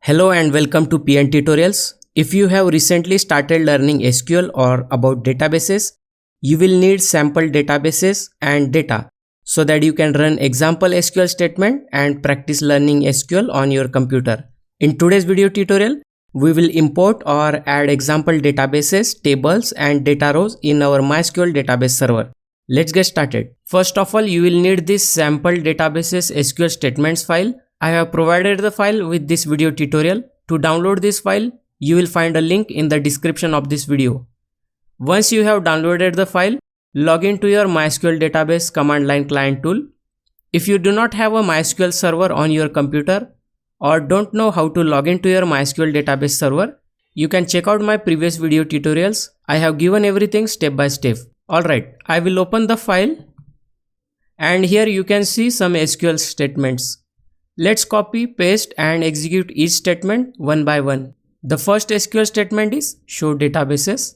Hello and welcome to PnTutorials. If you have recently started learning SQL or about databases, you will need sample databases and data so that you can run example SQL statement and practice learning SQL on your computer. In today's video tutorial, we will import or add example databases, tables and data rows in our MySQL database server. Let's get started. First of all, you will need this sample databases SQL statements file. I have provided the file with this video tutorial. To download this file, you will find a link in the description of this video. Once you have downloaded the file, log into your MySQL database command line client tool. If you do not have a MySQL server on your computer or don't know how to log into your MySQL database server, you can check out my previous video tutorials. I have given everything step by step. Alright, I will open the file and here you can see some SQL statements. Let's copy, paste and execute each statement one by one. The first SQL statement is show databases.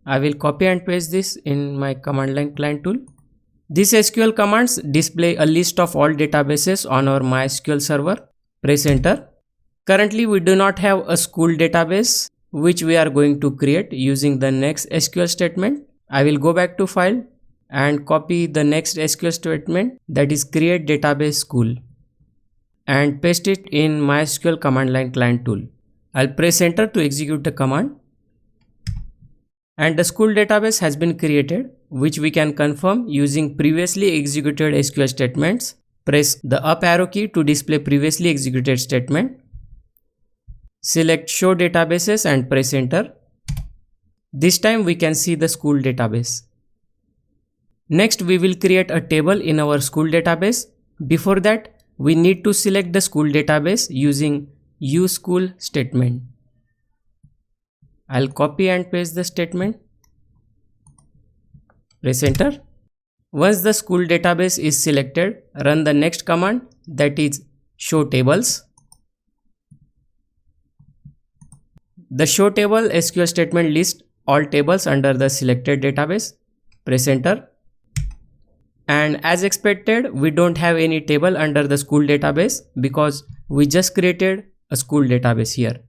I will copy and paste this in my command line client tool. These SQL commands display a list of all databases on our MySQL server. Press enter. Currently we do not have a school database which we are going to create using the next SQL statement. I will go back to file and copy the next SQL statement, that is create database school, and paste it in MySQL command line client tool. I'll press enter to execute the command. And the school database has been created, which we can confirm using previously executed SQL statements. Press the up arrow key to display previously executed statement. Select show databases and press enter. This time we can see the school database. Next we will create a table in our school database. Before that, we need to select the school database using useSchool statement. I'll copy and paste the statement. Press enter. Once the school database is selected, run the next command, that is show tables. The show table SQL statement lists all tables under the selected database. Press enter. And as expected, we don't have any table under the school database because we just created a school database here.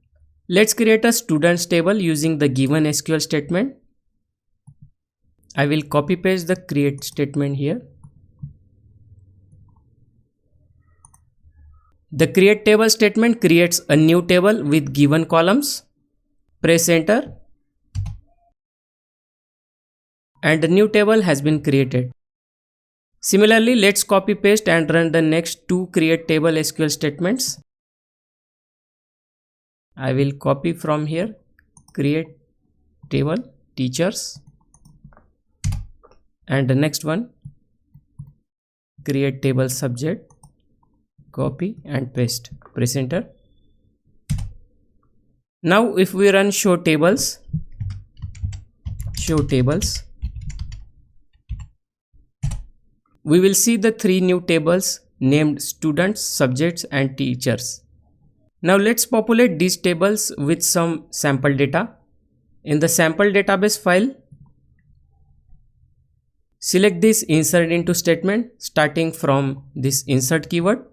Let's create a students table using the given SQL statement. I will copy paste the create statement here. The create table statement creates a new table with given columns. Press enter. And the new table has been created. Similarly, let's copy paste and run the next two create table SQL statements. I will copy from here, create table teachers, and the next one, create table subject, copy and paste. Press enter. Now if we run show tables, we will see the three new tables named students, subjects and teachers. Now let's populate these tables with some sample data. In the sample database file, select this insert into statement starting from this insert keyword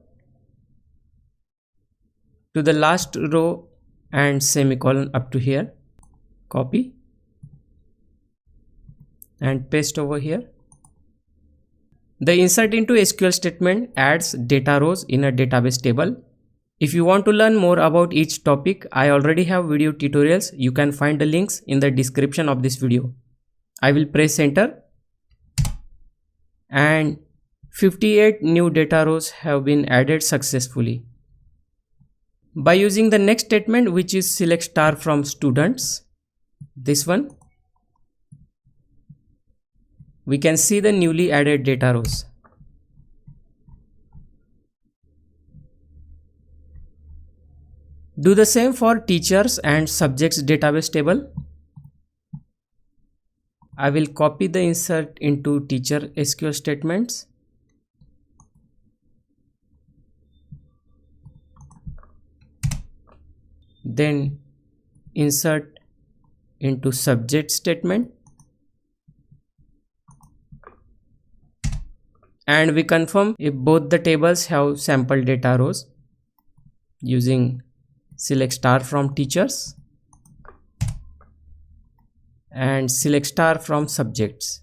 to the last row and semicolon up to here. Copy and paste over here. The insert into SQL statement adds data rows in a database table. If you want to learn more about each topic, I already have video tutorials. You can find the links in the description of this video. I will press enter and 58 new data rows have been added successfully. By using the next statement, which is select star from students, this one, we can see the newly added data rows. Do the same for teachers and subjects database table. I will copy the insert into teacher SQL statements. Then insert into subject statement. And we confirm if both the tables have sample data rows using select star from teachers, and select star from subjects.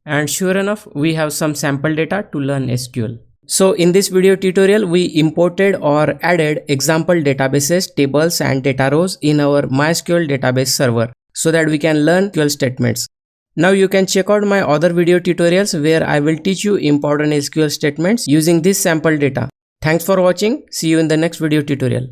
And sure enough, we have some sample data to learn SQL. So in this video tutorial, we imported or added example databases, tables and data rows in our MySQL database server so that we can learn SQL statements. Now you can check out my other video tutorials where I will teach you important SQL statements using this sample data. Thanks for watching. See you in the next video tutorial.